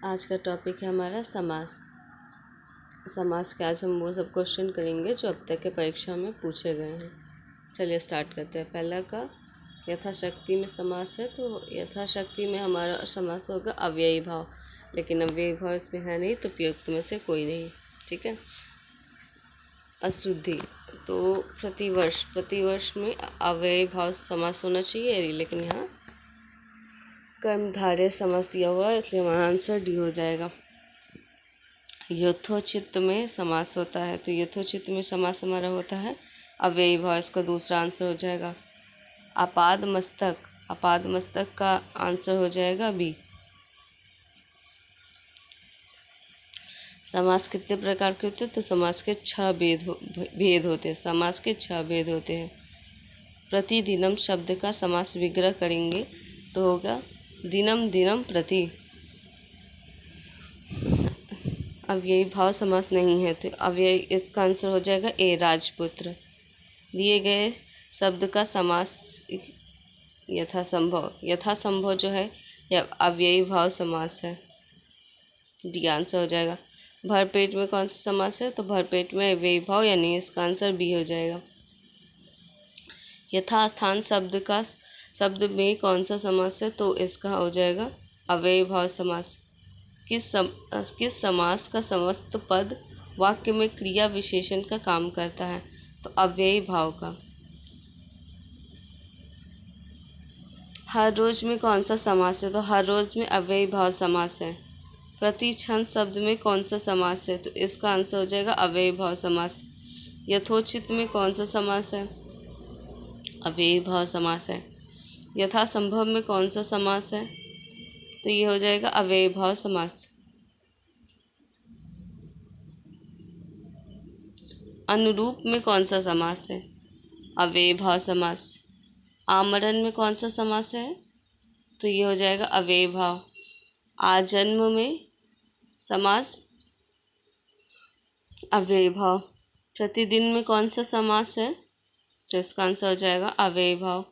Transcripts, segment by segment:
आज का टॉपिक है हमारा समास। समास के आज हम वो सब क्वेश्चन करेंगे जो अब तक के परीक्षा में पूछे गए हैं। चलिए स्टार्ट करते हैं। पहला का यथाशक्ति में समास है, तो यथाशक्ति में हमारा समास होगा अव्ययी भाव, लेकिन अव्ययी भाव इसमें है नहीं तो प्रयुक्त में से कोई नहीं। ठीक है। अशुद्धि, तो प्रतिवर्ष में अव्ययी भाव समास होना चाहिए, लेकिन यहाँ कर्मधारय समास दिया हुआ है, इसलिए हमारा आंसर डी हो जाएगा। यथोचित में समास होता है, तो यथोचित में समास हमारा होता है अव्ययी भाव, इसका दूसरा आंसर हो जाएगा। आपाद मस्तक का आंसर हो जाएगा बी। समास कितने प्रकार के होते हैं, तो समास के 6 भेद होते हैं। समास के 6 भेद होते हैं। प्रतिदिनम शब्द का समास विग्रह करेंगे तो होगा दिनम दिनम प्रति। अव्ययी भाव समास नहीं है, तो अव्ययी इसका आंसर हो जाएगा ए राजपुत्र। दिए गए शब्द का समास यथासंभव जो है यह अव्ययी भाव समास है, डी आंसर हो जाएगा। भरपेट में कौन सा समास है, तो भरपेट में अव्ययी भाव यानी इसका आंसर बी हो जाएगा। यथास्थान शब्द में कौन सा समास है, तो इसका हो जाएगा अव्ययी भाव समास। किस समास का समस्त पद वाक्य में क्रिया विशेषण का काम करता है, तो अव्ययी भाव का। हर रोज में कौन सा समास है, तो हर रोज में अव्ययी भाव समास है। प्रति क्षण शब्द में कौन सा समास है, तो इसका आंसर हो जाएगा अव्ययी भाव समास। यथोचित में कौन सा समास है, अव्ययी भाव समास है। यथासंभव में कौन सा समास है, तो ये हो जाएगा अव्ययी भाव समास। अनुरूप में कौन सा समास है, अव्ययी भाव समास। आमरण में कौन सा समास है, तो ये हो जाएगा अव्ययी भाव। आजन्म में समास अव्ययी भाव। प्रतिदिन में कौन सा समास है, तो इसका आंसर हो जाएगा अव्ययी भाव।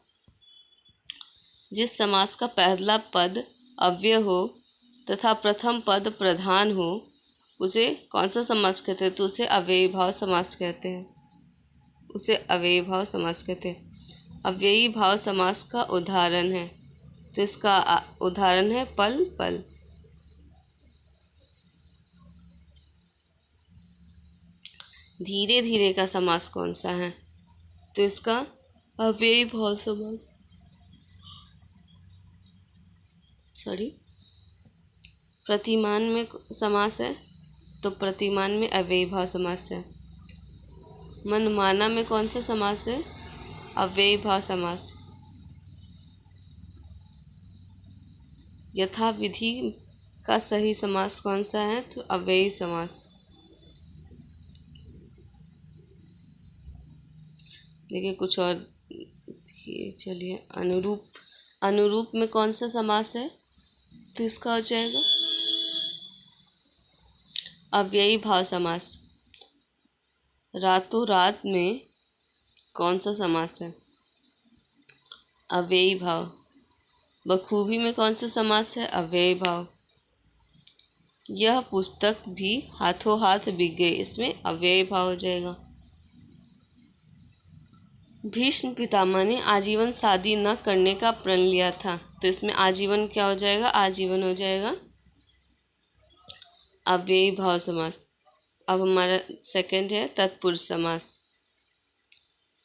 जिस समास का पहला पद अव्यय हो तथा प्रथम पद प्रधान हो उसे कौन सा समास कहते हैं, तो उसे अव्ययी भाव समास कहते हैं। अव्ययी भाव समास का उदाहरण है, तो इसका उदाहरण है पल पल। धीरे धीरे का समास कौन सा है, तो इसका अव्ययी भाव समास। प्रतिमान में समास है, तो प्रतिमान में अव्ययी भाव समास है। मनमाना में कौन सा समास है, अव्ययी भाव समास। यथाविधि का सही समास कौन सा है, तो अव्ययी समास। देखिए कुछ और, चलिए अनुरूप में कौन सा समास है, तो इसका हो जाएगा अव्ययी भाव समास। रातों रात में कौन सा समास है, अव्ययी भाव। बखूबी में कौन सा समास है, अव्ययी भाव। यह पुस्तक भी हाथों हाथ बिक गई, इसमें अव्ययी भाव हो जाएगा। भीष्म पितामह ने आजीवन शादी न करने का प्रण लिया था, तो इसमें आजीवन क्या हो जाएगा, आजीवन हो जाएगा अव्ययी भाव समास। अब हमारा सेकंड है तत्पुरुष समास।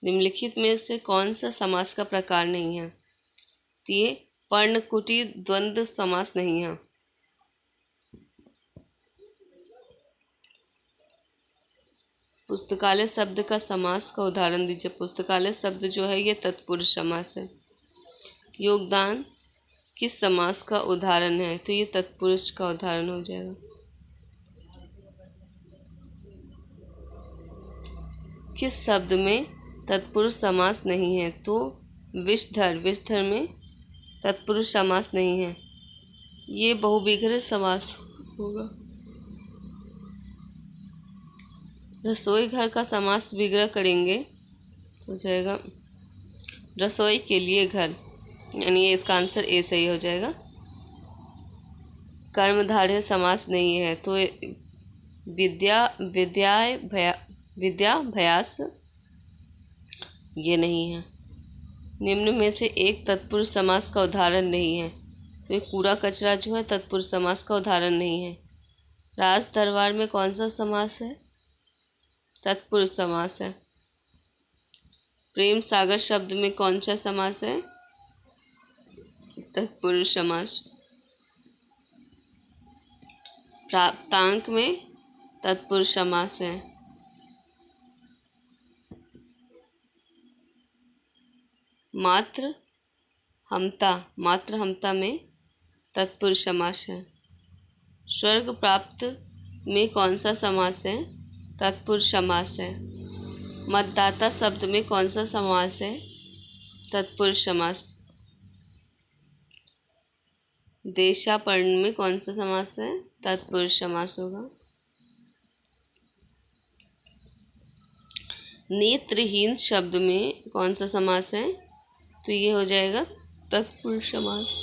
निम्नलिखित में से कौन सा समास का प्रकार नहीं है, तो ये पर्णकुटी द्वंद्व समास नहीं है। पुस्तकालय शब्द का समास का उदाहरण दीजिए। पुस्तकालय शब्द जो है ये तत्पुरुष समास है। योगदान किस समास का उदाहरण है, तो ये तत्पुरुष का उदाहरण हो जाएगा। किस शब्द में तत्पुरुष समास नहीं है, तो विषधर में तत्पुरुष समास नहीं है, ये बहुविग्रह समास होगा। रसोई घर का समास विग्रह करेंगे तो हो जाएगा रसोई के लिए घर, यानी ये इसका आंसर ए सही हो जाएगा। कर्मधारय समास नहीं है, तो विद्याभ्यास ये नहीं है। निम्न में से एक तत्पुरुष समास का उदाहरण नहीं है, तो ये कूड़ा कचरा जो है तत्पुरुष समास का उदाहरण नहीं है। राज दरबार में कौन सा समास है? तत्पुरुष समास है। प्रेम सागर शब्द में कौन सा समास है? तत्पुरुष समास। प्राप्तांक में तत्पुरुष समास है। मात्र हमता में तत्पुरुष समास है। स्वर्ग प्राप्त में कौन सा समास है? तत्पुरुष समास है। मतदाता शब्द में कौन सा समास है? तत्पुरुष समास। देशापर्ण में कौन सा समास है? तत्पुरुष समास होगा। नेत्रहीन शब्द में कौन सा समास है? तो ये हो जाएगा तत्पुरुष समास।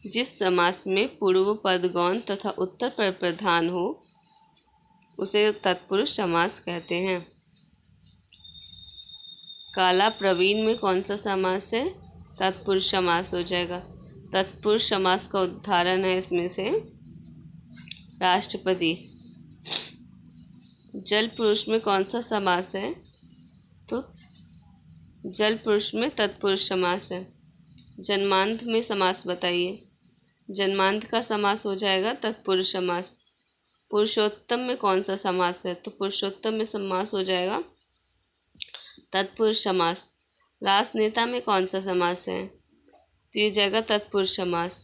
जिस समास में पूर्व पद गौण तथा उत्तर पद प्रधान हो उसे तत्पुरुष समास कहते हैं। काला प्रवीण में कौन सा समास है? तत्पुरुष समास हो जाएगा। तत्पुरुष समास का उदाहरण है इसमें से राष्ट्रपति। जल पुरुष में कौन सा समास है? तो जल पुरुष में तत्पुरुष समास है। जन्मांध में समास बताइए। जन्मांध का समास हो जाएगा तत्पुरुष समास। पुरुषोत्तम में कौन सा समास है? तो पुरुषोत्तम में समास हो जाएगा तत्पुरुष समास। राजनेता में कौन सा समास है? तो ये जाएगा तत्पुरुष समास।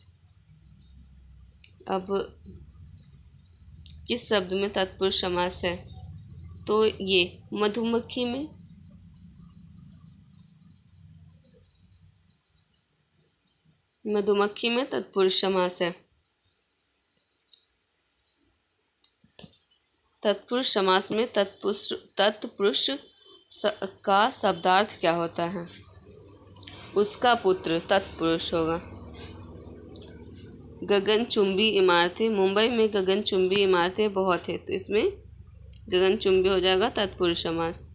अब किस शब्द में तत्पुरुष समास है? तो ये मधुमक्खी में। मधुमक्खी में तत्पुरुष समास है। तत्पुरुष समास में तत्पुरुष का शब्दार्थ क्या होता है? उसका पुत्र तत्पुरुष होगा। गगनचुंबी इमारतें। मुंबई में गगनचुंबी इमारतें बहुत है, तो इसमें गगनचुंबी हो जाएगा तत्पुरुष समास।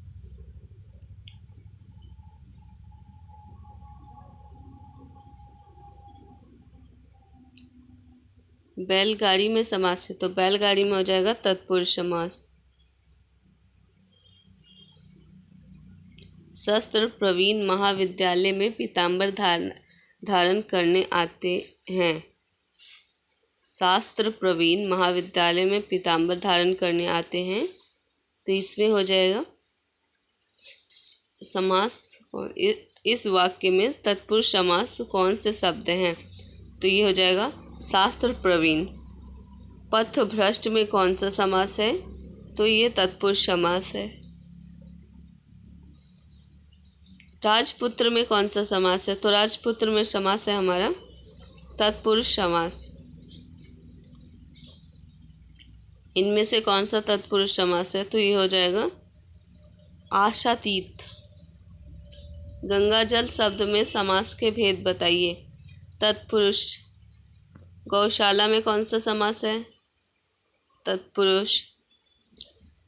बैलगाड़ी में समास है, तो बैलगाड़ी में हो जाएगा तत्पुरुष समास। शस्त्र प्रवीण महाविद्यालय में पीताम्बर धारण करने आते हैं। शास्त्र प्रवीण महाविद्यालय में पीताम्बर धारण करने आते हैं, तो इसमें हो जाएगा समास। इस वाक्य में तत्पुरुष समास कौन से शब्द हैं? तो ये हो जाएगा शास्त्र प्रवीण। पथ भ्रष्ट में कौन सा समास है? तो ये तत्पुरुष समास है। राजपुत्र में कौन सा समास है? तो राजपुत्र में समास है हमारा तत्पुरुष समास। इनमें से कौन सा तत्पुरुष समास है? तो ये हो जाएगा आशातीत। गंगाजल शब्द में समास के भेद बताइए। तत्पुरुष। गौशाला में कौन सा समास है? तत्पुरुष।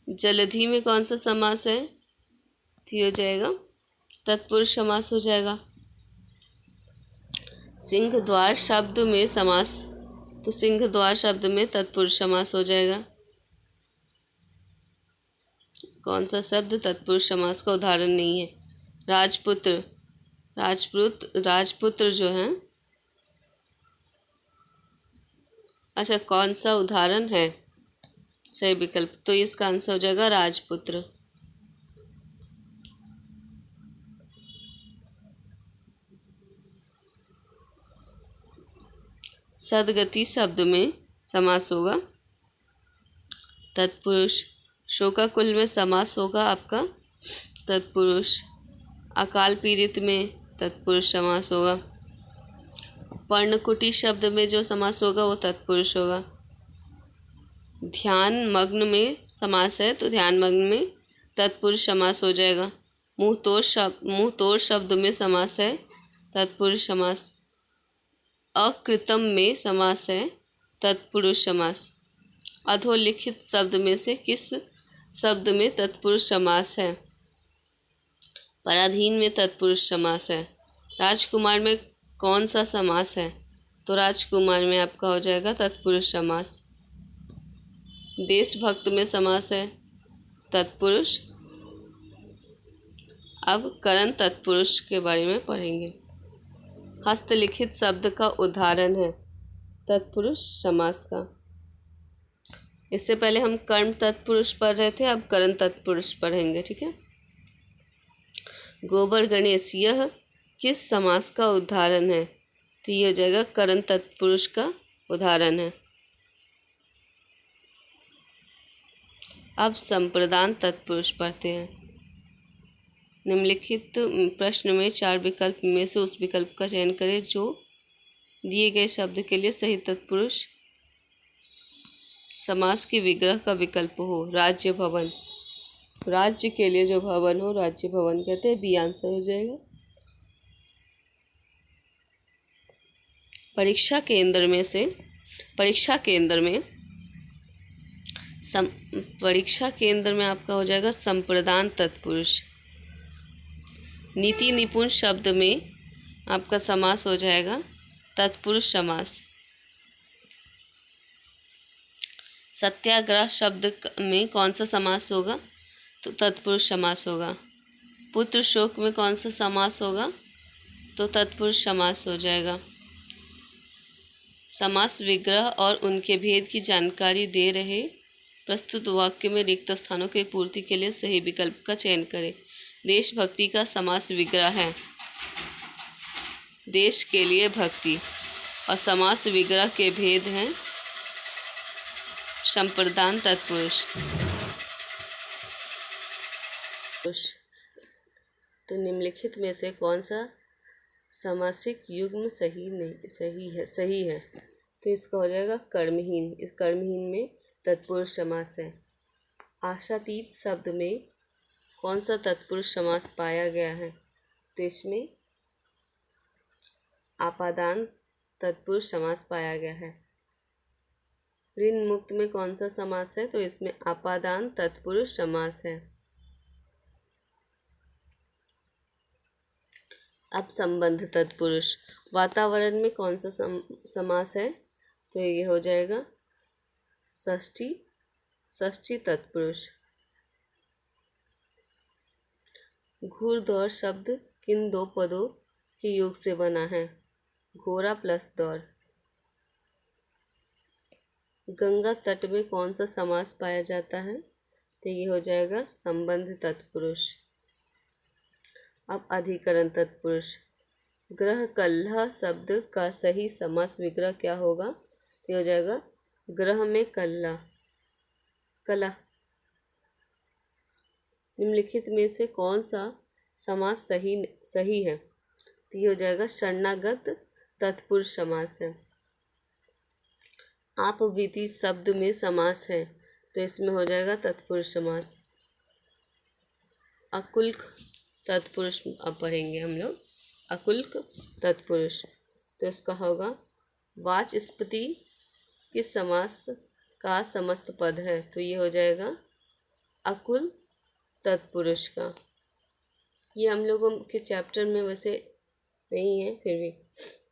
जलधि में कौन सा समास है? तो ये हो जाएगा तत्पुरुष समास हो जाएगा। सिंहद्वार शब्द में समास, तो सिंहद्वार शब्द में तत्पुरुष समास हो जाएगा। कौन सा शब्द तत्पुरुष समास का उदाहरण नहीं है? राजपुत्र। राजपुत्र जो है, अच्छा कौन सा उदाहरण है? सही विकल्प, तो इसका आंसर हो जाएगा राजपुत्र। सदगति शब्द में समास होगा तत्पुरुष। शोकाकुल में समास होगा आपका तत्पुरुष। अकाल पीड़ित में तत्पुरुष समास होगा। पर्णकुटी शब्द में जो समास होगा वो तत्पुरुष होगा। ध्यान मग्न में समास है, तो ध्यान मग्न में तत्पुरुष समास हो जाएगा। मुँह तोड़ शब्द में समास है तत्पुरुष समास। अकृतम में समास है तत्पुरुष समास। अधोलिखित शब्द में से किस शब्द में तत्पुरुष समास है? पराधीन में तत्पुरुष समास है। राजकुमार में कौन सा समास है? तो राजकुमार में आपका हो जाएगा तत्पुरुष समास। देशभक्त में समास है तत्पुरुष। अब करण तत्पुरुष के बारे में पढ़ेंगे। हस्तलिखित शब्द का उदाहरण है तत्पुरुष समास का। इससे पहले हम कर्म तत्पुरुष पढ़ रहे थे, अब करण तत्पुरुष पढ़ेंगे, ठीक है। गोबर गणेश यह किस समास का उदाहरण है? तो ये हो जाएगा करण तत्पुरुष का उदाहरण है। अब संप्रदान तत्पुरुष पढ़ते हैं। निम्नलिखित प्रश्न में 4 विकल्प में से उस विकल्प का चयन करें जो दिए गए शब्द के लिए सही तत्पुरुष समास के विग्रह का विकल्प हो। राज्य भवन, राज्य के लिए जो भवन हो राज्य भवन कहते हैं, बी आंसर हो जाएगा। परीक्षा केंद्र में आपका हो जाएगा संप्रदान तत्पुरुष। नीति निपुण शब्द में आपका समास हो जाएगा तत्पुरुष समास। सत्याग्रह शब्द में कौन सा समास होगा? तो तत्पुरुष समास होगा। पुत्र शोक में कौन सा समास होगा? तो तत्पुरुष समास हो जाएगा। समास विग्रह और उनके भेद की जानकारी दे रहे प्रस्तुत वाक्य में रिक्त स्थानों की पूर्ति के लिए सही विकल्प का चयन करें। देशभक्ति का समास विग्रह है देश के लिए भक्ति, और समास विग्रह के भेद हैं संप्रदान तत्पुरुष। तो निम्नलिखित में से कौन सा समासिक युग्म सही है? तो इसका हो जाएगा कर्महीन। इस कर्महीन में तत्पुरुष समास है। आशातीत शब्द में कौन सा तत्पुरुष समास पाया गया है? तो इसमें आपादान तत्पुरुष समास पाया गया है। ऋण मुक्त में कौन सा समास है? तो इसमें आपादान तत्पुरुष समास है। अब संबंध तत्पुरुष। वातावरण में कौन सा समास है? तो ये हो जाएगा षष्ठी तत्पुरुष। घूर-दौर शब्द किन 2 पदों के योग से बना है? घोड़ा प्लस दौर। गंगा तट में कौन सा समास पाया जाता है? तो ये हो जाएगा संबंध तत्पुरुष। अब अधिकरण तत्पुरुष। ग्रह कलह शब्द का सही समास विग्रह क्या होगा? तो हो जाएगा ग्रह में कला। निम्नलिखित में से कौन सा समास सही है? तो ये हो जाएगा शरणागत तत्पुरुष समास है। आप बीती शब्द में समास है, तो इसमें हो जाएगा तत्पुरुष समास। अकुल्क तत्पुरुष अब पढ़ेंगे हम लोग। अकुल्क तत्पुरुष, तो इसका होगा वाचस्पति किस समास का समस्त पद है? तो ये हो जाएगा अकुल तत्पुरुष का। ये हम लोगों के चैप्टर में वैसे नहीं है, फिर भी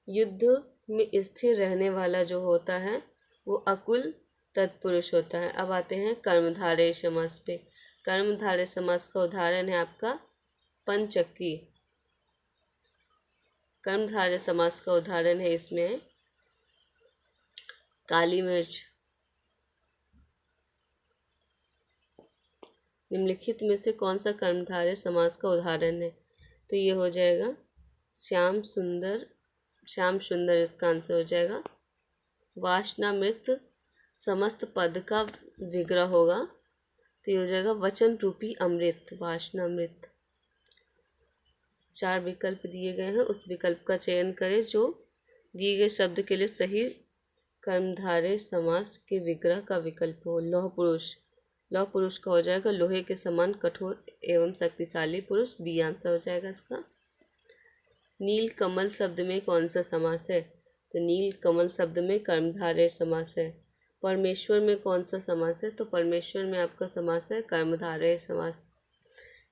युद्ध में स्थिर रहने वाला जो होता है वो अकुल तत्पुरुष होता है। अब आते हैं कर्मधारय समास पे। कर्मधारय समास का उदाहरण है आपका पंचक्की। कर्मधारय समास का उदाहरण है इसमें काली मिर्च। निम्नलिखित में से कौन सा कर्मधारय समास का उदाहरण है? तो ये हो जाएगा श्याम सुंदर इसका आंसर हो जाएगा। वासनामृत समस्त पद का विग्रह होगा, तो ये हो जाएगा वचन रूपी अमृत, वासनामृत। 4 विकल्प दिए गए हैं, उस विकल्प का चयन करें जो दिए गए शब्द के लिए सही कर्मधारय समास के विग्रह का विकल्प हो। लौह पुरुष का हो जाएगा लोहे के समान कठोर एवं शक्तिशाली पुरुष, बी आंसर हो जाएगा इसका। नील कमल शब्द में कौन सा समास है? तो नील कमल शब्द में कर्मधारय समास है। परमेश्वर में कौन सा समास है? तो परमेश्वर में आपका समास है कर्मधारय समास।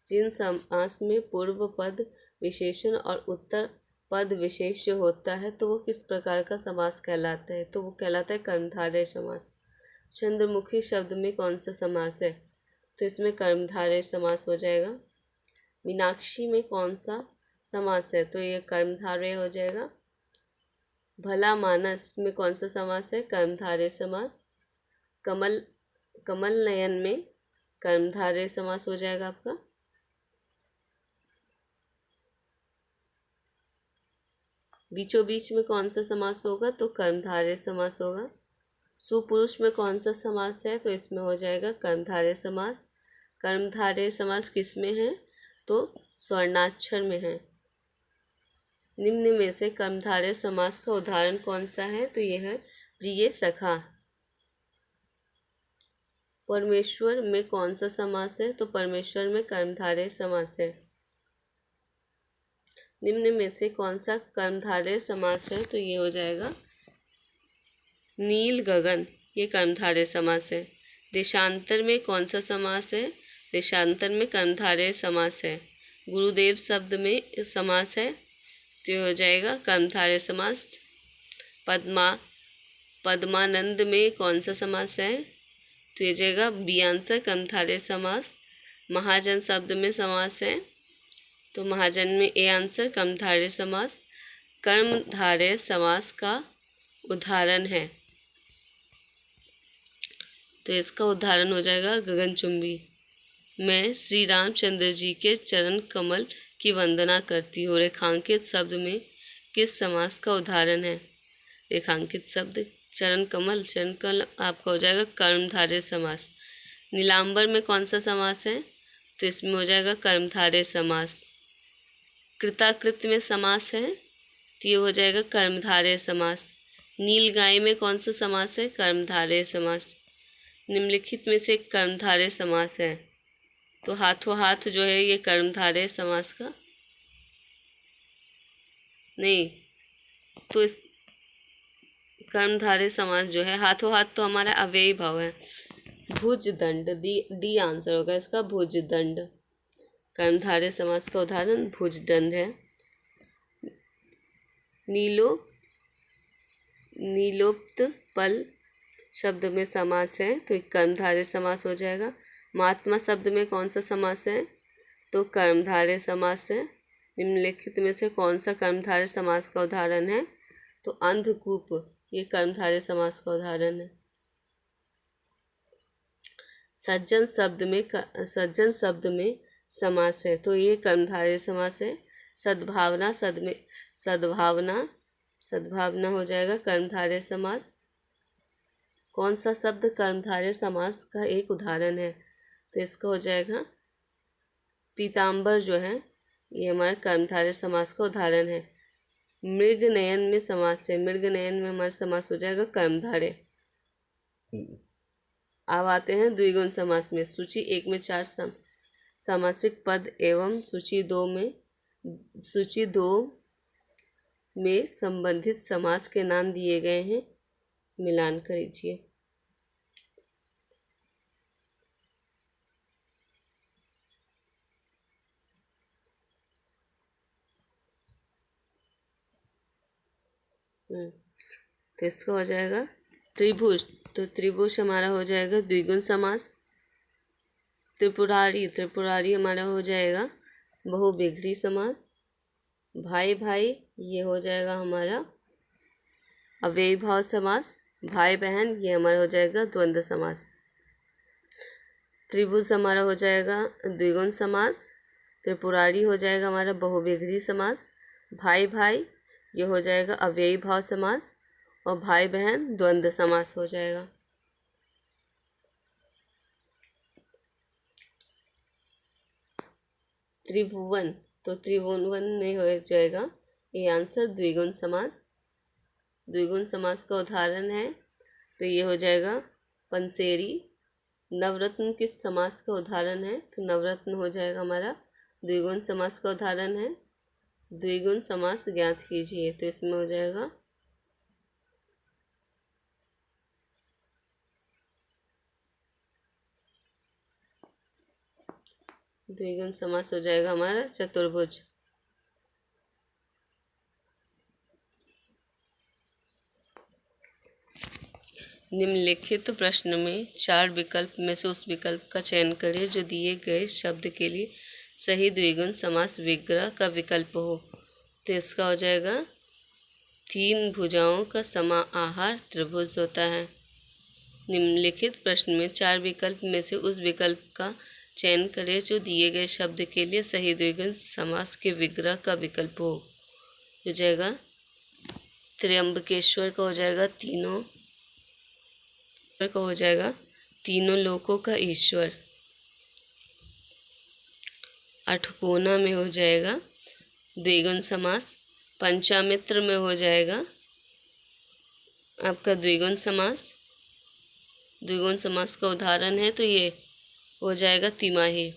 जिन समास में पूर्व पद विशेषण और उत्तर पद विशेष्य होता है तो वो किस प्रकार का समास कहलाता है? तो वो कहलाता है कर्मधारय समास। चंद्रमुखी शब्द में कौन सा समास है? तो इसमें कर्मधारय समास हो जाएगा। मीनाक्षी में कौन सा समास है? तो ये कर्मधारय हो जाएगा। भला मानस में कौन सा समास है? कर्मधारय समास। कमल नयन में कर्मधारय समास हो जाएगा आपका। बीचों बीच में कौन सा समास होगा? तो कर्मधारय समास होगा। सुपुरुष में कौन सा समास है? तो इसमें हो जाएगा कर्मधारय समास। कर्मधारय समास किस में है? तो स्वर्णाक्षर में है। निम्न में से कर्मधारय समास का उदाहरण कौन सा है? तो यह है प्रिय सखा। परमेश्वर में कौन सा समास है? तो परमेश्वर में कर्मधारय समास है। निम्न में से कौन सा कर्मधारय समास है? तो ये हो जाएगा नील गगन, ये कर्मधारय समास है। देशांतर में कौन सा समास है? देशांतर में कर्मधारय समास है। गुरुदेव शब्द में समास है तो ये हो जाएगा कर्मधारय समास। पद्मानंद में कौन सा समास है? तो ये जाएगा बी आंसर कर्मधारय समास। महाजन शब्द में समास है तो महाजन में ए आंसर कर्मधारय समास। कर्मधारय समास का उदाहरण है तो इसका उदाहरण हो जाएगा गगनचुंबी। मैं श्री रामचंद्र जी के चरण कमल की वंदना करती हूँ। रेखांकित शब्द में किस समास का उदाहरण है? रेखांकित शब्द चरण कमल आपका हो जाएगा कर्मधारय समास। नीलांबर में कौन सा समास है? तो इसमें हो जाएगा कर्मधारय समास। कृताकृत में समास है तो ये हो जाएगा कर्मधारय समास। नीलगाय में कौन सा समास है? कर्मधारय समास। निम्नलिखित में से कर्मधारय समास है तो हाथों हाथ जो है ये कर्मधारय समास का नहीं, तो इस कर्मधारय समास जो है हाथों हाथ तो हमारा अव्ययी भाव है। भुजदंड डी आंसर होगा इसका, भुजदंड। कर्मधारय समास का उदाहरण भुजदंड है। नीलोप्त पल शब्द में समास है तो एक कर्मधारय समास हो जाएगा। महात्मा शब्द में कौन सा समास है? तो कर्मधारय समास है। निम्नलिखित में से कौन सा कर्मधारय समास का उदाहरण है? तो अंधकूप, ये कर्मधारय समास का उदाहरण है। सज्जन शब्द में समास है तो ये कर्मधारय समास है। सद्भावना हो जाएगा कर्मधारय समास। कौन सा शब्द कर्मधारय समास का एक उदाहरण है? तो इसका हो जाएगा पीताम्बर जो है ये हमारा कर्मधारय समास का उदाहरण है। मृग नयन में समास है, मृग नयन में हमारा समास हो जाएगा कर्मधारय। अब आते हैं द्विगुण समास में। सूची 1 में 4 समासिक पद एवं सूची 2 में संबंधित समास के नाम दिए गए हैं, मिलान करिए। तो इसका हो जाएगा त्रिभुज, तो त्रिभुज हमारा हो जाएगा द्विगुण समास। त्रिपुरारी हमारा हो जाएगा बहुविग्री समास। भाई भाई ये हो जाएगा हमारा अव्ययी भाव समास। भाई बहन ये हमारा हो जाएगा द्वंद्व समास। त्रिभुज हमारा हो जाएगा द्विगुण समास। त्रिपुरारी हो जाएगा हमारा बहुविग्री समास। भाई भाई ये हो जाएगा अव्ययी भाव समास और भाई बहन द्वंद्व समास हो जाएगा। त्रिभुवन, तो त्रिभुवन में हो जाएगा ये आंसर द्विगुण समास। द्विगुण समास का उदाहरण है तो ये हो जाएगा पंसेरी। नवरत्न किस समास का उदाहरण है? तो नवरत्न हो जाएगा हमारा द्विगुण समास का उदाहरण है। द्विगुण समास ज्ञात कीजिए तो इसमें हो जाएगा द्विगुण समास हो जाएगा हमारा चतुर्भुज। निम्नलिखित प्रश्न में 4 विकल्प में से उस विकल्प का चयन करें जो दिए गए शब्द के लिए सही द्विगुण समास विग्रह का विकल्प हो। तो इसका हो जाएगा 3 भुजाओं का समाहार त्रिभुज होता है। निम्नलिखित प्रश्न में 4 विकल्प में से उस विकल्प का चयन करें जो दिए गए शब्द के लिए सही द्विगुण समास के विग्रह का विकल्प हो जाएगा त्र्यंबकेश्वर का हो जाएगा तीनों लोकों का ईश्वर। अठकोना में हो जाएगा द्विगुण समास। पंचामित्र में हो जाएगा आपका द्विगुण समास। द्विगुण समास का उदाहरण है तो ये हो जाएगा तिमाही।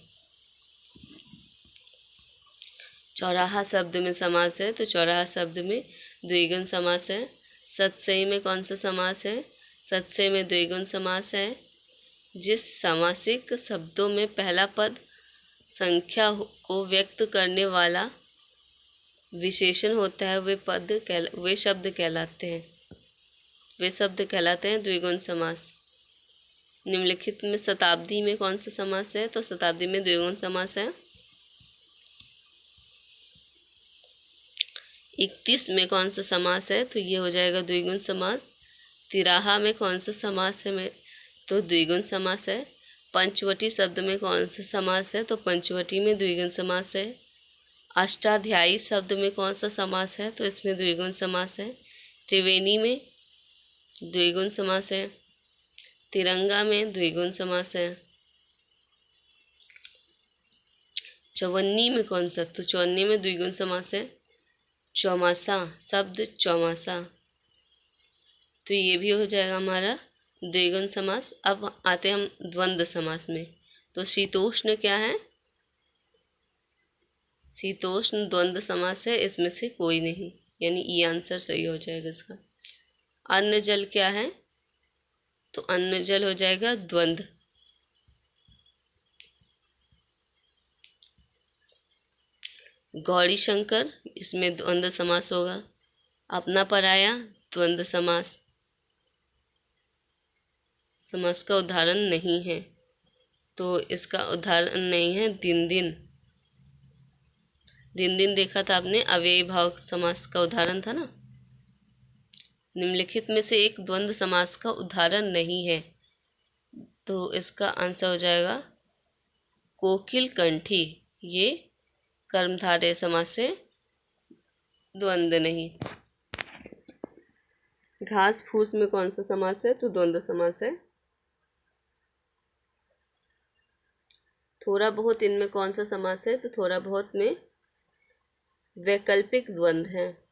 चौराहा शब्द में समास है तो चौराहा शब्द में द्विगुण समास है। सतसई में कौन सा समास है? सतसई में द्विगुण समास है। जिस सामासिक शब्दों में पहला पद संख्या को व्यक्त करने वाला विशेषण होता है वे शब्द कहलाते हैं द्विगुण समास। निम्नलिखित में शताब्दी में कौन सा समास है? तो शताब्दी में द्विगुण समास है। 31 में कौन सा समास है? तो ये हो जाएगा द्विगुण समास। तिराहा में कौन सा समास है? तो द्विगुण समास है। पंचवटी शब्द में कौन सा समास है? तो पंचवटी में द्विगुण समास है। अष्टाध्यायी शब्द में कौन सा समास है? तो इसमें द्विगुण समास है। त्रिवेणी में द्विगुण समास है। तिरंगा में द्विगुण समास है। चवन्नी में कौन सा? तो चौवन्नी में द्विगुण समास है। चौमासा शब्द चौमासा, तो ये भी हो जाएगा हमारा द्विगुण समास। अब आते हम द्वंद्व समास में। तो शीतोष्ण क्या है? शीतोष्ण द्वंद्व समास है, इसमें से कोई नहीं, यानी ई आंसर सही हो जाएगा इसका। अन्न जल क्या है? तो अन्न जल हो जाएगा द्वंद्व। गौरी शंकर, इसमें द्वंद्व समास होगा। अपना पराया द्वंद्व समास का उदाहरण नहीं है, तो इसका उदाहरण नहीं है दिन दिन। दिन दिन देखा था आपने, अव्ययी भाव समास का उदाहरण था ना। निम्नलिखित में से एक द्वंद्व समास का उदाहरण नहीं है, तो इसका आंसर हो जाएगा कोकिल कंठी। ये कर्मधारय समास से द्वंद्व नहीं। घास फूस में कौन सा समास है? तो द्वंद्व समास है। थोड़ा बहुत इनमें कौन सा समास है? तो थोड़ा बहुत में वैकल्पिक द्वंद्व है।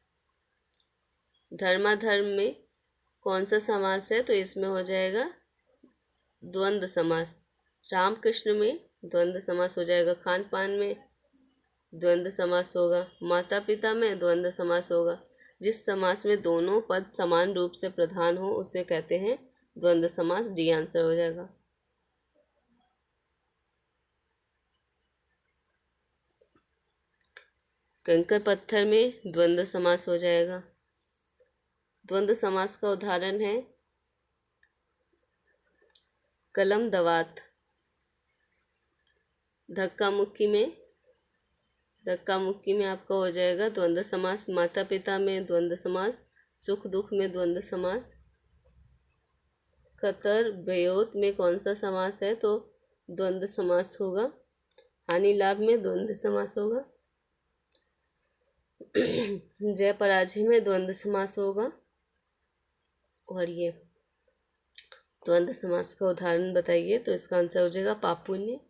धर्माधर्म में कौन सा समास है? तो इसमें हो जाएगा द्वंद्व समास। रामकृष्ण में द्वंद्व समास हो जाएगा। खान पान में द्वंद्व समास होगा। माता पिता में द्वंद्व समास होगा। जिस समास में दोनों पद समान रूप से प्रधान हो उसे कहते हैं द्वंद्व समास। डी आंसर हो जाएगा। कंकर पत्थर में द्वंद्व समास हो जाएगा। द्वंद्व समास का उदाहरण है कलम दवात। धक्का मुक्की में आपका हो जाएगा द्वंद्व समास। माता पिता में द्वंद्व समास। सुख दुख में द्वंद्व समास। खतर बयोत में कौन सा समास है? तो द्वंद्व समास होगा। हानि लाभ में द्वंद्व समास होगा। जय पराजय में द्वंद्व समास होगा। और ये द्वंद्व समास का उदाहरण बताइए, तो इसका आंसर हो जाएगा पापुण्य।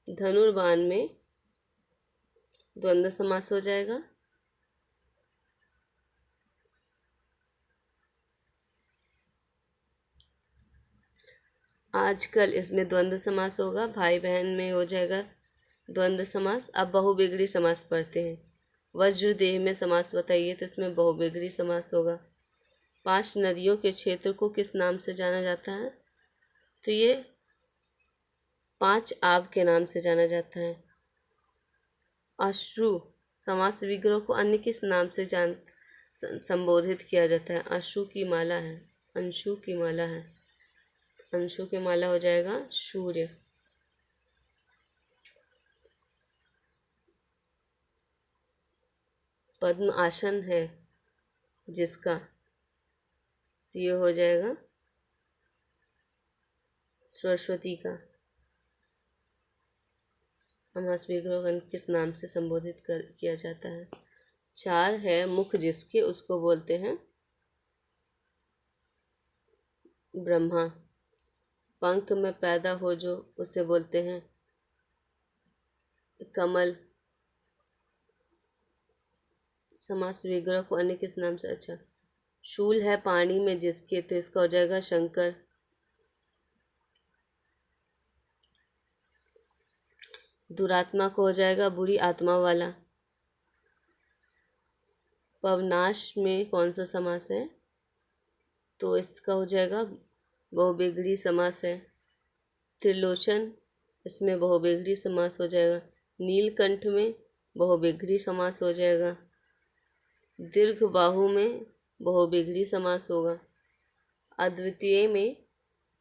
धनुर्वान में द्वंद्व समास हो जाएगा। आजकल इसमें द्वंद्व समास होगा। भाई बहन में हो जाएगा द्वंद्व समास। अब बहुविग्री समास पढ़ते हैं। वज्रदेह में समास बताइए, तो इसमें बहुविग्री समास होगा। 5 नदियों के क्षेत्र को किस नाम से जाना जाता है? तो ये 5 आब के नाम से जाना जाता है। अश्रु समास विग्रह को अन्य किस नाम से संबोधित किया जाता है? अश्रु की माला है, अंशु की माला है, अंशु की माला हो जाएगा सूर्य। पद्म आसन है जिसका, तो ये हो जाएगा सरस्वती का। समास विग्रह को किस नाम से संबोधित किया जाता है? 4 है मुख जिसके, उसको बोलते हैं ब्रह्मा। पंख में पैदा हो जो, उसे बोलते हैं कमल। समास विग्रह को अन्य किस नाम से, अच्छा, शूल है पानी में जिसके, तो इसका हो जाएगा शंकर। दुरात्मा को हो जाएगा बुरी आत्मा वाला। पवनाश में कौन सा समास है? तो इसका हो जाएगा बहुव्रीहि समास है। त्रिलोचन, इसमें बहुव्रीहि समास हो जाएगा। नीलकंठ में बहुव्रीहि समास हो जाएगा। दीर्घ बाहु में बहुव्रीहि समास होगा। अद्वितीय में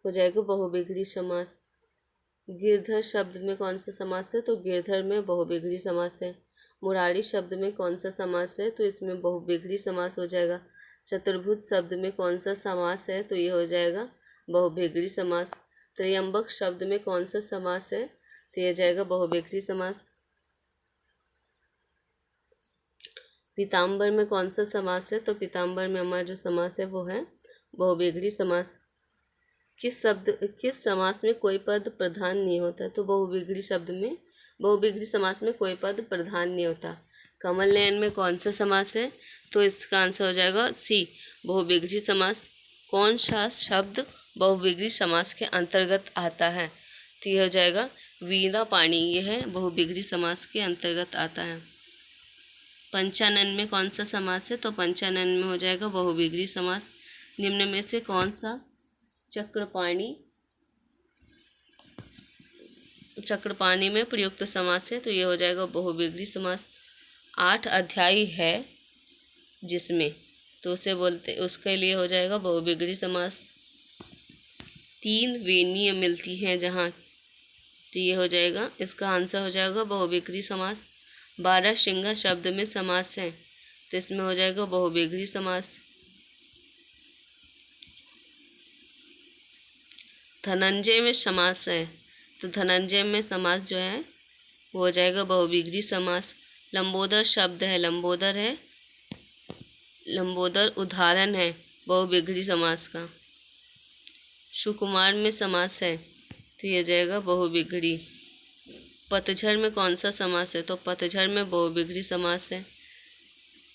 हो जाएगा बहुव्रीहि समास। गिरधर शब्द में कौन सा समास है? तो गिरधर में बहुव्रीहि समास है। मुरारी शब्द में कौन सा समास है? तो इसमें बहुव्रीहि समास हो जाएगा। चतुर्भुज शब्द में कौन सा समास है? तो ये हो जाएगा बहुव्रीहि समास। त्र्यंबक शब्द में कौन सा समास है? तो ये जाएगा बहुव्रीहि समास। पीताम्बर में कौन सा समास है? तो पीताम्बर में हमारा जो समास है वो है बहुव्रीहि समास। किस समास में कोई पद प्रधान नहीं होता? तो बहुव्रीहि शब्द में, बहुव्रीहि समास में कोई पद प्रधान नहीं होता। कमल नयन में कौन सा समास है? तो इसका आंसर हो जाएगा सी, बहुव्रीहि समास। कौन सा शब्द बहुव्रीहि समास के अंतर्गत आता है? तो यह हो जाएगा वीणा पाणी, यह है बहुव्रीहि समास के अंतर्गत आता है। पंचानन में कौन सा समास है? तो पंचानन में हो जाएगा बहुव्रीहि समास। निम्न में से कौन सा चक्रपाणी में प्रयुक्त समास है? तो ये हो जाएगा बहुव्रीहि समास। 8 अध्याय है जिसमें, तो उसे बोलते, उसके लिए हो जाएगा बहुव्रीहि समास। 3 वेणियाँ मिलती हैं जहाँ, तो ये हो जाएगा, इसका आंसर हो जाएगा बहुव्रीहि समास। 12 सिंह शब्द में समास है, तो इसमें हो जाएगा बहुव्रीहि समास। धनंजय में समास है, तो धनंजय में समास जो है वो हो जाएगा बहुव्रीहि समास। लंबोदर शब्द है, लंबोदर उदाहरण है बहुव्रीहि समास का। सुकुमार में समास है, तो ये जाएगा बहुव्रीहि। पतझड़ में कौन सा समास है? तो पतझड़ में बहुव्रीहि समास है।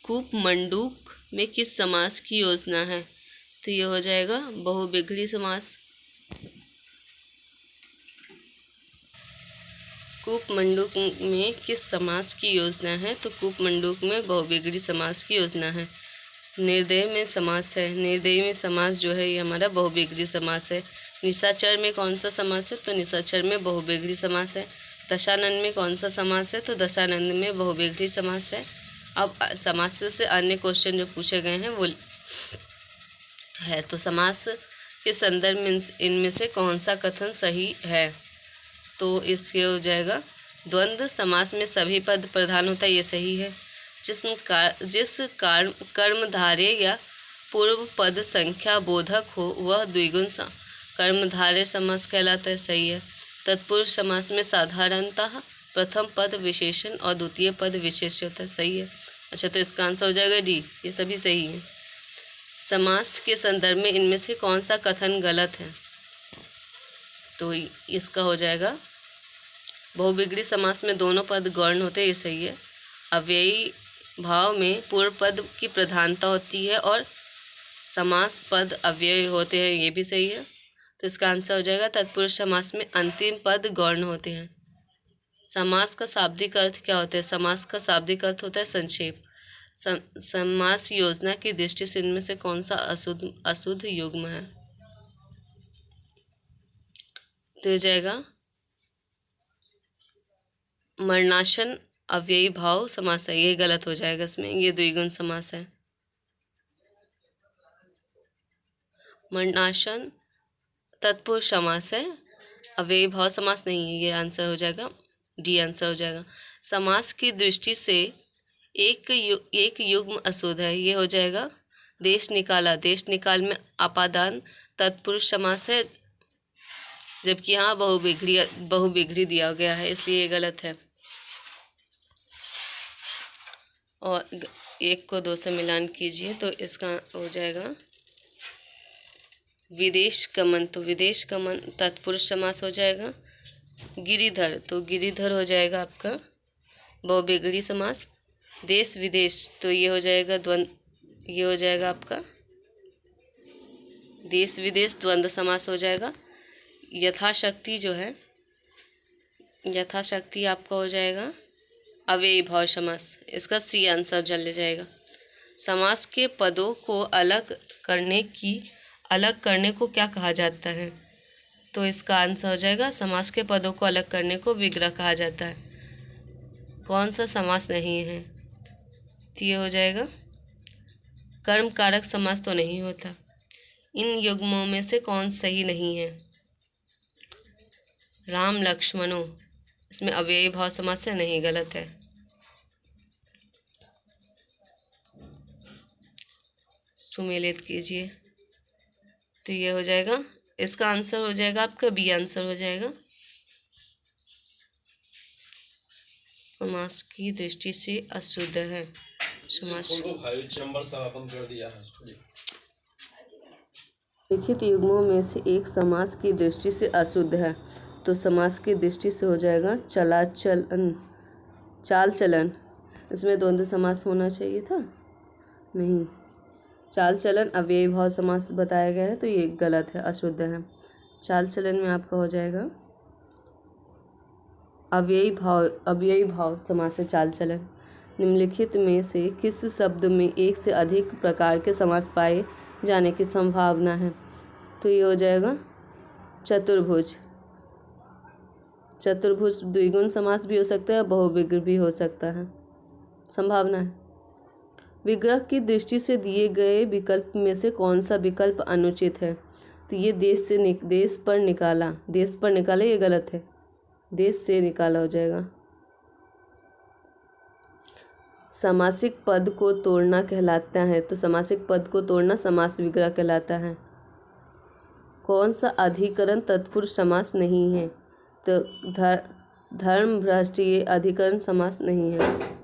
कूप मंडूक में किस समास की योजना है? तो ये हो जाएगा बहुव्रीहि समास। कूप मंडूक में किस समास की योजना है? तो कूप मंडूक में बहुव्रीहि समास की योजना है। निर्दय में समास है, निर्दय में समास जो है ये हमारा बहुव्रीहि समास है। निशाचर में कौन सा समास है? तो निशाचर में बहुव्रीहि समास है। दशानन में कौन सा समास है? तो दशानन में बहुव्रीहि समास है। अब समास से अन्य क्वेश्चन जो पूछे गए हैं वो है, तो समास के संदर्भ में इनमें से कौन सा कथन सही है? तो इसके हो जाएगा द्वंद्व समास में सभी पद प्रधान होता है, ये सही है। जिस कर्मधारय या पूर्व पद संख्या बोधक हो वह द्विगुण कर्मधारय समास कहलाता है, सही है। तत्पुरुष समास में साधारणतः प्रथम पद विशेषण और द्वितीय पद विशेष होता है, सही है। अच्छा, तो इसका आंसर हो जाएगा डी, ये सभी सही है। समास के संदर्भ में इनमें से कौन सा कथन गलत है? तो इसका हो जाएगा बहुव्रीहि समास में दोनों पद गौण होते हैं, ये सही है। अव्ययी भाव में पूर्व पद की प्रधानता होती है और समास पद अव्ययी होते हैं, ये भी सही है। तो इसका आंसर हो जाएगा तत्पुरुष समास में अंतिम पद गौण होते हैं। समास का शाब्दिक अर्थ क्या होता है? समास का शाब्दिक अर्थ होता है संक्षेप। समास योजना की दृष्टि से इनमें से कौन सा अशुद्ध युग्म है? तो हो जाएगा मरणासन अव्ययी भाव समास है, ये गलत हो जाएगा इसमें, ये द्विगुण समास है। मरणासन तत्पुरुष समास है, अव्ययी भाव समास नहीं है, ये आंसर हो जाएगा, डी आंसर हो जाएगा। समास की दृष्टि से एक युग्म अशुद्ध है, ये हो जाएगा देश निकाला। देश निकाल में अपादान तत्पुरुष समास है, जबकि यहाँ बहुविग्री दिया गया है, इसलिए ये गलत है। और 1 को 2 से मिलान कीजिए तो इसका हो जाएगा विदेश गमन, तो विदेश गमन तत्पुरुष समास हो जाएगा। गिरिधर, तो गिरिधर हो जाएगा आपका बहुविग्री समास। देश विदेश, तो ये हो जाएगा ये हो जाएगा आपका देश विदेश द्वंद्व समास हो जाएगा। यथाशक्ति जो है, यथाशक्ति आपका हो जाएगा अव्ययी भाव समास, इसका सी आंसर चले जाएगा। समास के पदों को अलग करने को क्या कहा जाता है? तो इसका आंसर हो जाएगा समास के पदों को अलग करने को विग्रह कहा जाता है। कौन सा समास नहीं है? तो ये हो जाएगा कर्म कारक समास तो नहीं होता। इन युग्मों में से कौन सही नहीं है? राम लक्ष्मणों, इसमें अव्ययी भाव समास है, नहीं, गलत है। सुमेलित कीजिए, तो ये हो जाएगा, इसका आंसर हो जाएगा आपका बी आंसर हो जाएगा। समास की दृष्टि से अशुद्ध है। समास लिखित युग्मों में से एक समास की दृष्टि से अशुद्ध है, तो समास की दृष्टि से हो जाएगा चाल चलन। इसमें द्वंद्व समास होना चाहिए था, नहीं, चाल चलन अव्ययी भाव समास बताया गया है, तो ये गलत है, अशुद्ध है। चाल चलन में आपका हो जाएगा अव्ययी भाव समास है चाल चलन। निम्नलिखित में से किस शब्द में एक से अधिक प्रकार के समास पाए जाने की संभावना है? तो ये हो जाएगा चतुर्भुज। चतुर्भुज द्विगुण समास भी हो सकता है, बहुविग्र भी हो सकता है, संभावना है। विग्रह की दृष्टि से दिए गए विकल्प में से कौन सा विकल्प अनुचित है? तो ये देश पर निकाला, ये गलत है, देश से निकाला हो जाएगा। समासिक पद को तोड़ना कहलाता है, तो समासिक पद को तोड़ना समास विग्रह कहलाता है। कौन सा अधिकरण तत्पुरुष समास नहीं है? तो धर्म भ्रष्ट, ये अधिकरण समास नहीं है।